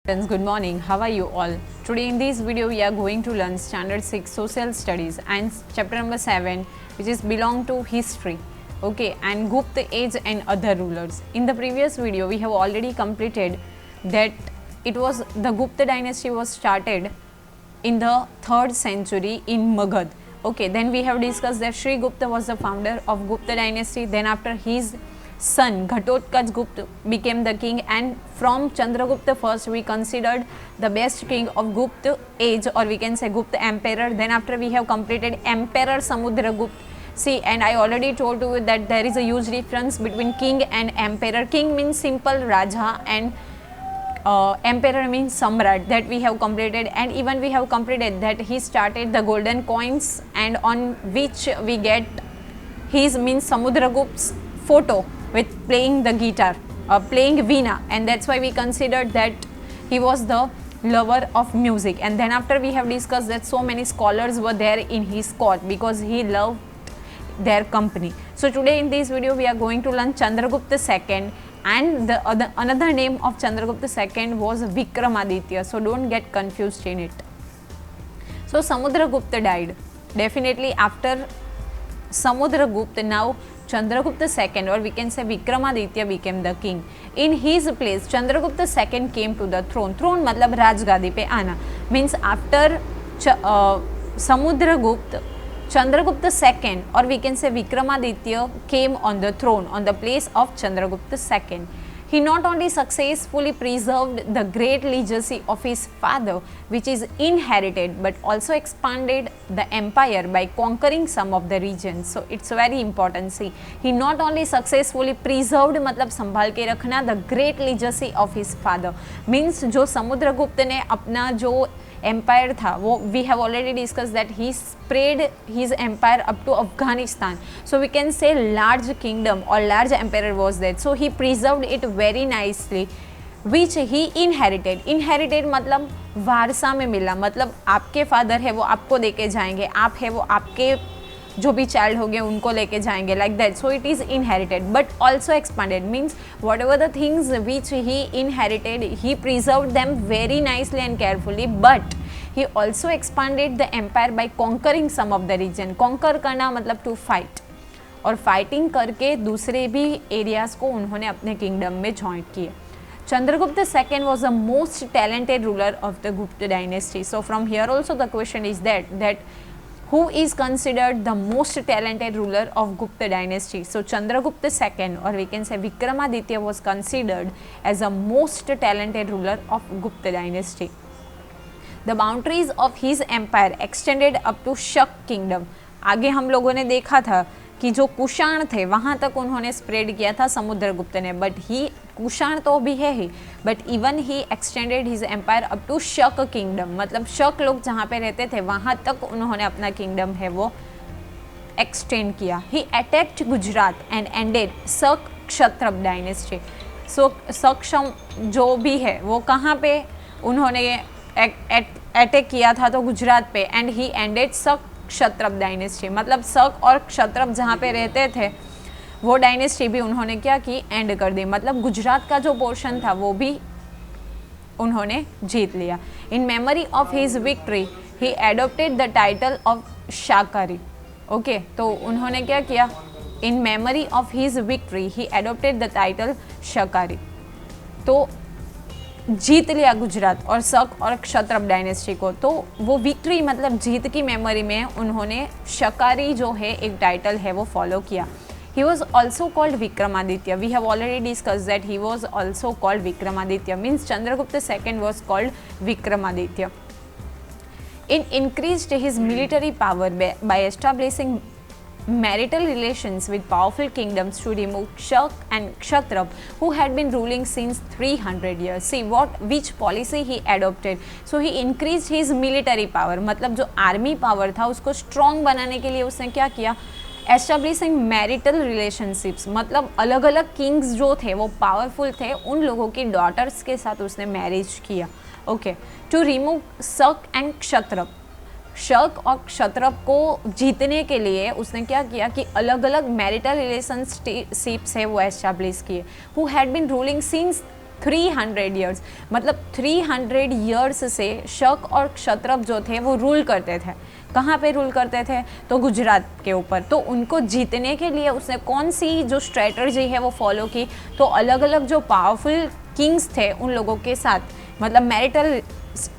Friends, good morning. How are you all? Today in this video we are going to learn standard 6 social studies and chapter number 7, which is belong to history. Okay, and Gupta age and other rulers. In the previous video we have already completed that it was the Gupta dynasty was started in the 3rd century in Magad. Okay, then we have discussed that Sri Gupta was the founder of Gupta dynasty. Then after his son Ghatotkacha Gupta became the king, and from Chandragupta first we considered the best king of Gupta age, or we can say Gupta emperor. Then after we have completed Emperor Samudragupta. See, and I already told you that there is a huge difference between king and emperor. King means simple Raja and emperor means Samrat, that we have completed. And even we have completed that he started the golden coins, and on which we get his means Samudragupta's photo with playing the guitar, playing veena, and that's why we considered that he was the lover of music. And then after we have discussed that so many scholars were there in his court because he loved their company. So today in this video we are going to learn Chandragupta II, and the another name of Chandragupta II was Vikramaditya, so don't get confused in it. So Samudragupta died. Definitely after Samudragupta, now Chandragupta II, or we can say Vikramaditya, became the king. In his place Chandragupta II came to the throne. Throne मतलब राजगादी पे आना, means after Samudragupta, Chandragupta II, or we can say Vikramaditya, came on the throne on the place of Chandragupta II. He not only successfully preserved the great legacy of his father, which is inherited, but also expanded the empire by conquering some of the regions. So it's very important. See, he not only successfully preserved मतलब संभाल के रखना the great legacy of his father, means जो समुद्रगुप्त ने अपना जो empire था वो we have already discussed that he spread his empire up to Afghanistan. So we can say large kingdom or large emperor was there. So he preserved it very nicely, which he inherited. Inherited मतलब वारसा में मिला, मतलब आपके father है वो आपको देके जाएंगे, आप है वो आपके जो भी चाइल्ड होंगे उनको लेके जाएंगे, like that. So it is inherited but also expanded, means whatever the things which he inherited, he preserved them very nicely and carefully, but he also expanded the empire by conquering some of the region. Conquer करना मतलब to fight, और fighting करके दूसरे भी areas को उन्होंने अपने kingdom में जॉइन किए. Chandragupta II was the most talented ruler of the Gupta dynasty. So from here also the question is that who is considered the most talented ruler of Gupta dynasty? So Chandragupta II, or we can say Vikramaditya, was considered as the most talented ruler of Gupta dynasty. The boundaries of his empire extended up to Shak kingdom. आगे हम लोगों ने देखा था कि जो कुषाण थे वहाँ तक उन्होंने स्प्रेड किया था समुद्रगुप्त ने, बट ही कुषाण तो भी है ही, but even he extended his empire up to Shaka kingdom, मतलब शक लोग जहाँ पे रहते थे वहाँ तक उन्होंने अपना किंगडम है वो एक्सटेंड किया. ही अटैक्ड गुजरात एंड एंडेड शक क्षत्रप डायनेस्टी. सो सक्षम जो भी है वो कहाँ पे उन्होंने अटैक किया था, तो गुजरात पे, एंड ही एंडेड शक क्षत्रप डायनेस्टी, मतलब शक और क्षत्रप जहाँ पे रहते थे वो डायनेस्टी भी उन्होंने क्या की, एंड कर दी, मतलब गुजरात का जो पोर्शन था वो भी उन्होंने जीत लिया. In memory of his victory he adopted the title of Shakari. Okay, तो उन्होंने क्या किया, in memory of his victory he adopted the title Shakari, तो जीत लिया गुजरात और शक और क्षत्रप डायनेस्टी को. तो वो विक्ट्री मतलब जीत की मेमोरी में उन्होंने शकारी जो है एक टाइटल है वो फॉलो किया. He was also called Vikramaditya. We have already discussed that he was also called Vikramaditya, means Chandragupta II was called Vikramaditya. It increased his military power by establishing marital relations with powerful kingdoms to remove Shak and Kshatrap, who had been ruling since 300 years. See which policy he adopted. So he increased his military power, मतलब जो army power था उसको strong बनाने के लिए उसने क्या किया, एस्टेब्लिशिंग मैरिटल रिलेशनशिप्स, मतलब अलग अलग किंग्स जो थे वो पावरफुल थे, उन लोगों की डॉटर्स के साथ उसने मैरिज किया. ओके, टू रिमूव शक एंड क्षत्रप. शक और क्षत्रप को जीतने के लिए उसने क्या किया कि अलग अलग मैरिटल रिलेशनशिप्स है वो एस्टैब्लिश किए. Who had been ruling since 300 years, मतलब 300 ईयर्स से शक और क्षत्रप जो थे वो रूल करते थे। कहाँ पे रूल करते थे? तो गुजरात के ऊपर। तो उनको जीतने के लिए उसने कौन सी जो स्ट्रेटजी है वो फॉलो की? तो अलग अलग जो पावरफुल किंग्स थे उन लोगों के साथ, मतलब मैरिटल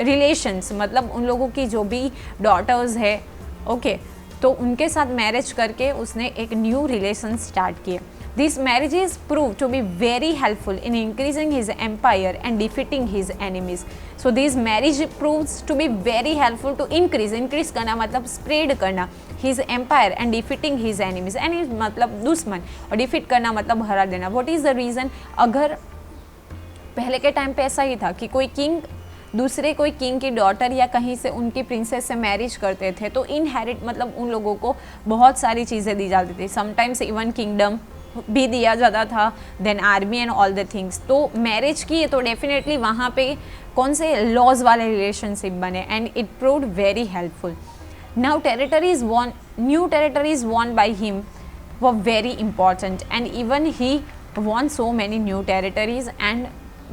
रिलेशंस, मतलब उन लोगों की जो भी डॉटर्स है, ओके, तो उनके साथ मैरिज करके उसने एक न्यू रिलेशन स्टार्ट किए। These marriages proved to be very helpful in increasing his empire and defeating his enemies. So these marriage proves to be very helpful to increase करना मतलब spread करना, his empire and defeating his enemies. enemies मतलब दुश्मन, और defeat करना मतलब हरा देना. What is the reason? अगर पहले के टाइम पे ऐसा ही था कि कोई किंग दूसरे कोई किंग की डॉटर या कहीं से उनकी प्रिंसेस से मैरिज करते थे तो इनहेरिट मतलब उन लोगों को बहुत सारी चीज़ें दी जाती थी, समटाइम्स इवन किंगडम भी दिया जाता था, then army and all the things. तो मैरिज की तो डेफिनेटली वहाँ पे कौन से लॉज वाले रिलेशनशिप बने and it proved very helpful. Now territories won, new territories won by him were very important and even he won so many new territories and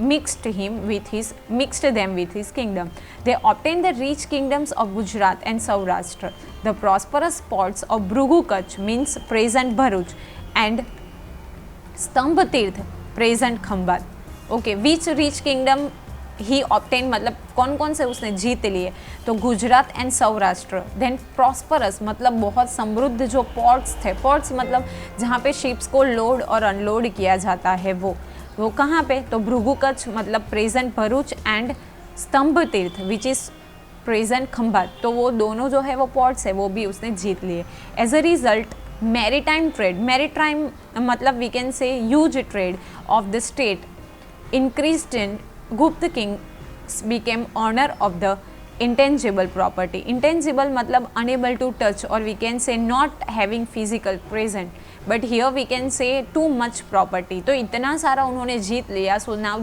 mixed them with his kingdom. They obtained the rich kingdoms of Gujarat and Saurashtra, the prosperous spots of Bhrugu Kutch means present Bharuch and Stambha Tirth present Khambat. Okay, which rich kingdom he obtain, मतलब कौन कौन से उसने जीत लिए? तो Gujarat and Saurashtra. Then prosperous मतलब बहुत समृद्ध जो पोर्ट्स थे, पोर्ट्स मतलब जहाँ पे शिप्स को लोड और अनलोड किया जाता है वो कहाँ पे? तो भृगु कच्छ मतलब प्रेजेंट भरूच एंड स्तंभ तीर्थ विच इज़ प्रेजेंट खंभात। तो वो दोनों जो है वो पोर्ट्स है वो भी उसने जीत लिए। As a result maritime trade, maritime मतलब we can say huge trade of the state increased in Gupta kings became owner of the intangible property. Intangible मतलब unable to touch or we can say not having physical present, but here we can say too much property. तो इतना सारा उन्होंने जीत लिया, so now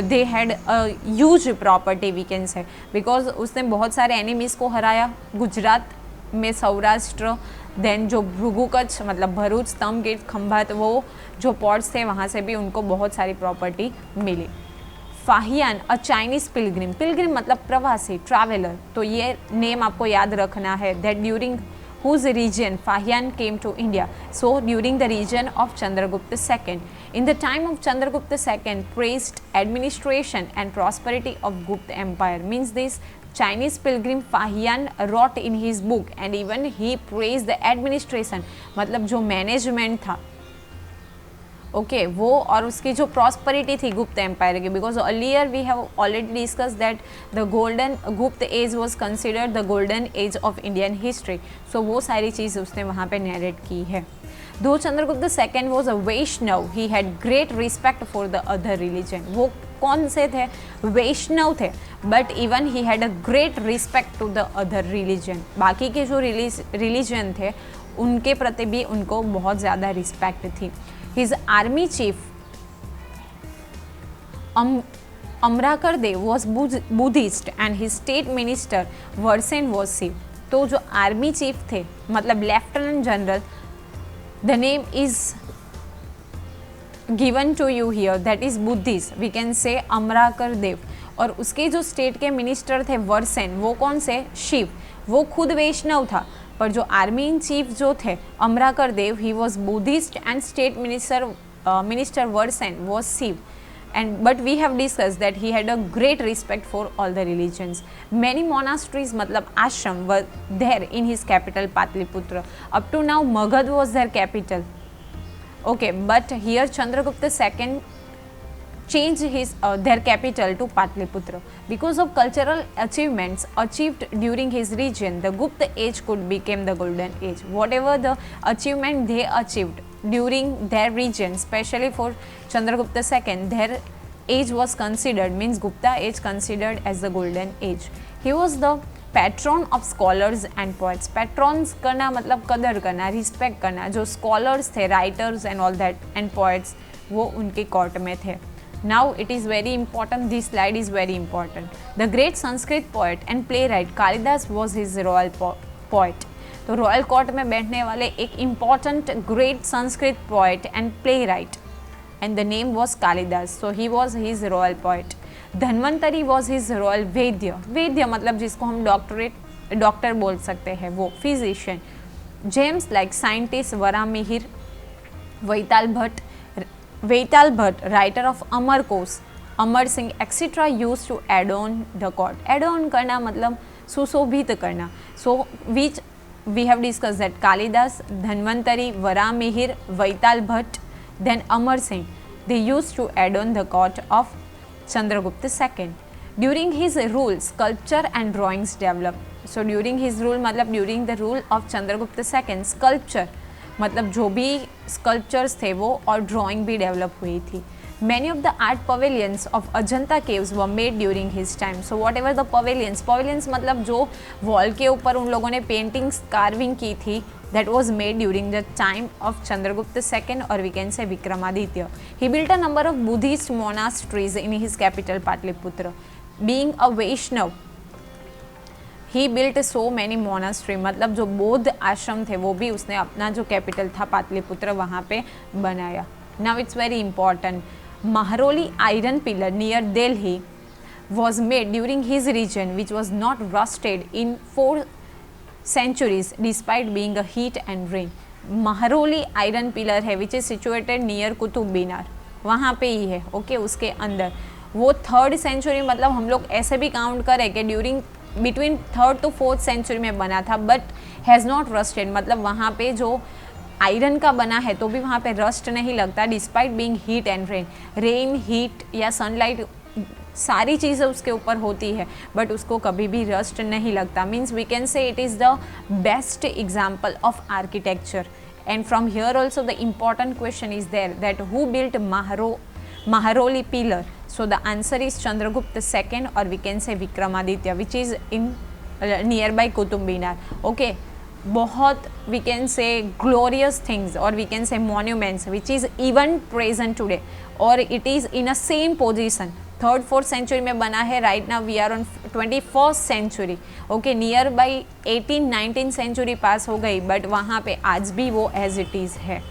they had a huge property we can say, because उसने बहुत सारे enemies को हराया गुजरात में, सौराष्ट्र, देन जो भृगु कच्छ मतलब भरूच, स्तंभ गेट, खंभात, वो जो पोर्ट्स थे वहाँ से भी उनको बहुत सारी प्रॉपर्टी मिली। Fahien a Chinese pilgrim, pilgrim मतलब प्रवासी, ट्रैवलर, तो ये नेम आपको याद रखना है। That during whose region Fahian came to India. So during the region of Chandragupta II. In the time of Chandragupta II, praised administration and prosperity of Gupta Empire. Means this Chinese pilgrim Fahian wrote in his book and even he praised the administration, मतलब जो management था okay वो, और उसकी जो prosperity थी Gupta empire की, because earlier we have already discuss that the golden Gupta age was considered the golden age of Indian history. So वो सारी चीज़ उसने वहाँ पे नरेट की है। दो Chandragupta second was a Vaishnav, he had great respect for the other religion. वो कौन से थे? वैष्णव थे, but even he had a great respect to the other religion. बाकी के जो रिलीजन थे उनके प्रति भी उनको बहुत ज़्यादा रिस्पेक्ट थी। His army chief Amrakar Dev was Buddhist and his state minister Varsen was Sikh. तो जो आर्मी चीफ थे मतलब lieutenant general, the name is given to you here, that is Buddhist, we can say Amarakar देव। और उसके जो state के minister थे वर्सेन, वो कौन से? शिव। वो खुद वैष्णव था, पर जो आर्मी इन चीफ जो थे Amarakar Dev, he was Buddhist and state minister Virasen was Shiva. And but we have discussed that he had a great respect for all the religions. Many monasteries मतलब ashram were there in his capital Patliputra. Up to now Magad was their capital. Okay, but here Chandragupta II changed their capital to Patliputra. Because of cultural achievements achieved during his region, the Gupta age could become the golden age. Whatever the achievement they achieved during their region, especially for Chandragupta II, their age was considered, means Gupta age considered as the golden age. He was the patron of scholars and poets. Patrons करना मतलब कदर करना, respect करना। जो scholars थे, writers and all that and poets, वो उनके court में थे। Now it is very important, this slide is very important. The great Sanskrit poet and playwright Kalidas was his royal poet. तो रॉयल कोर्ट में बैठने वाले एक important great Sanskrit poet and play right and the name was Kalidas, so he was his royal poet. Dhanvantari was his royal वैद्य, वैद्य मतलब जिसको हम doctor बोल सकते हैं, वो physician. James like scientist Varamihir, Vetal Bhatt writer of Amar Kosh, Amar Singh etcetera used to adorn the court. Adorn करना मतलब सुशोभित करना. So which we have discuss that Kalidas, Dhanvantari, Varamihir, Vetal Bhatt, then Amar Singh, they used to adorn the court of Chandragupta second. During his rule sculpture and drawings develop. So during his rule मतलब during the rule of Chandragupta second, sculpture मतलब जो भी sculptures थे वो और drawing भी develop हुई थी. Many of the art pavilions of Ajanta caves were made during his time. So whatever the pavilions मतलब जो वॉल के ऊपर उन लोगों ने पेंटिंग्स कार्विंग की थी, that was made during the time of Chandragupta II or we can say Vikramaditya. He built a number of Buddhist monasteries in his capital Patliputra. Being a Vaishnav, he built so many monasteries. मतलब जो बौद्ध आश्रम थे वो भी उसने अपना जो कैपिटल था पाटलिपुत्र वहाँ पे बनाया. Now it's very important. Maharoli iron pillar near Delhi was made during his region, which was not rusted in 4 centuries despite being a heat and rain. Maharoli iron pillar है which is situated near Qutub Minar, वहाँ पे ही है. Okay उसके अंदर वो 3rd century मतलब हम लोग ऐसे भी काउंट करें कि during between 3rd to 4th century में बना था, बट हैज़ नॉट रस्टेड मतलब वहाँ पे जो आयरन का बना है तो भी वहाँ पे रस्ट नहीं लगता despite being heat and rain heat या सनलाइट सारी चीज़ें उसके ऊपर होती है बट उसको कभी भी रस्ट नहीं लगता. Means we can say it is the best example of architecture. And from here also the important question is there that who built Maharoli pillar. So the answer is Chandragupta II or we can say Vikramaditya which is in nearby Qutub Minar. Okay. बहुत we can say glorious things or we can say monuments which is even present today or it is in a same position. 3rd 4th century में बना है. right now we are on 21st century. okay near by 18 19 century पास हो गई but वहाँ पे आज भी वो as it is है.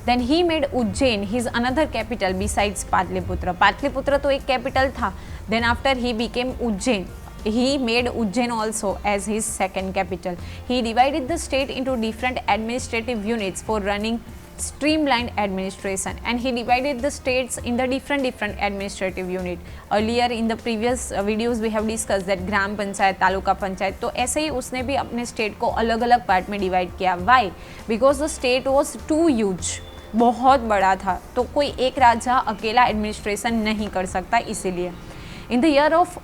Then he made Ujjain his another capital besides Patliputra. Patliputra तो एक capital था. Then after he became Ujjain. He made Ujjain also as his second capital. He divided the state into different administrative units for running streamlined administration and he divided the states in the different administrative unit. Earlier in the previous videos we have discussed that ग्राम पंचायत, तालुका पंचायत, तो ऐसे ही उसने भी अपने state को अलग अलग part में divide किया. Why? Because the state was too huge. बहुत बड़ा था तो कोई एक राजा अकेला एडमिनिस्ट्रेशन नहीं कर सकता, इसीलिए. In the year of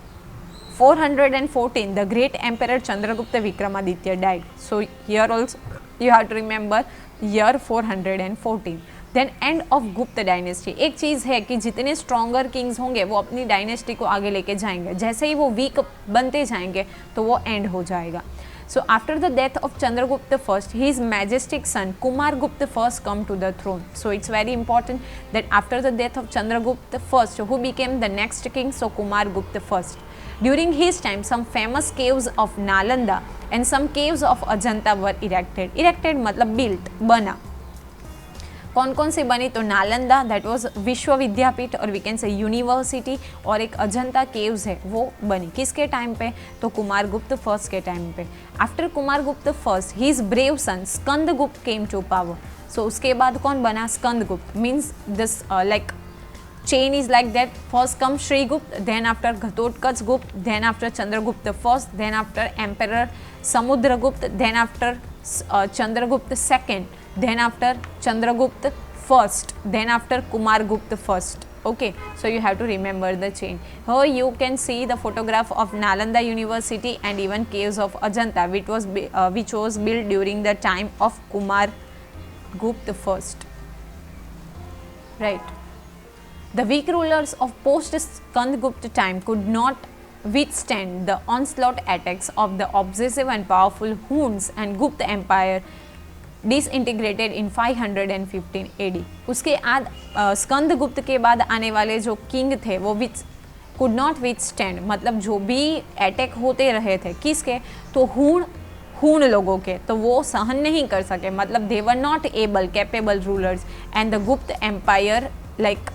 414 the great emperor Chandragupta Vikramaditya died. So here also you have to remember year 414. Then end of Gupta dynasty. एक चीज़ है कि जितने stronger kings होंगे वो अपनी dynasty को आगे लेके जाएंगे, जैसे ही वो weak बनते जाएंगे तो वो end हो जाएगा. So after the death of Chandragupta I, his majestic son Kumargupta I come to the throne. So it's very important that after the death of Chandragupta I, who became the next king, so Kumargupta I. During his time, some famous caves of Nalanda and some caves of Ajanta were erected. Erected मतलब built, बना. कौन कौन सी बनी? तो Nalanda that was विश्व विद्यापीठ और we can से university, और एक अजंता केव्स है वो बनी. किसके टाइम पे? तो कुमारगुप्त फर्स्ट के टाइम पे. After Kumaragupta first his brave son Skandagupta came to power. So उसके बाद कौन बना? Skandagupta. Means this like chain is like that. First comes Shrigupt, then after Ghatotkacha Gupt, then after Chandragupta first, then after Emperor Samudragupta, then after Chandragupta second, then after Chandragupta first, then after Kumargupta first. Okay, so you have to remember the chain. Here you can see the photograph of Nalanda University and even caves of Ajanta, which was built during the time of Kumargupta first. Right. The weak rulers of post-Skandagupta time could not withstand the onslaught attacks of the obsessive and powerful Huns, and Gupta Empire disintegrated in 515 AD. उसके बाद स्कंदगुप्त के बाद आने वाले जो king थे वो could not withstand, मतलब जो भी अटैक होते रहे थे किसके? तो हूण लोगों के, तो वो सहन नहीं कर सके, मतलब they were not able capable rulers and the Gupta empire like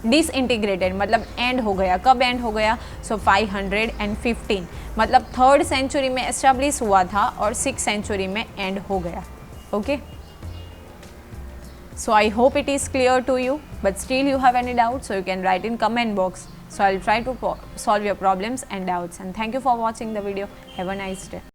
disintegrated, मतलब एंड हो गया. कब एंड हो गया? सो 515, मतलब 3rd सेंचुरी में एस्टेब्लिश हुआ था और 6th सेंचुरी में एंड हो गया. Okay, so I hope it is clear to you, but still you have any doubts, so you can write in comment box. So I'll try to solve your problems and doubts, and thank you for watching the video. Have a nice day.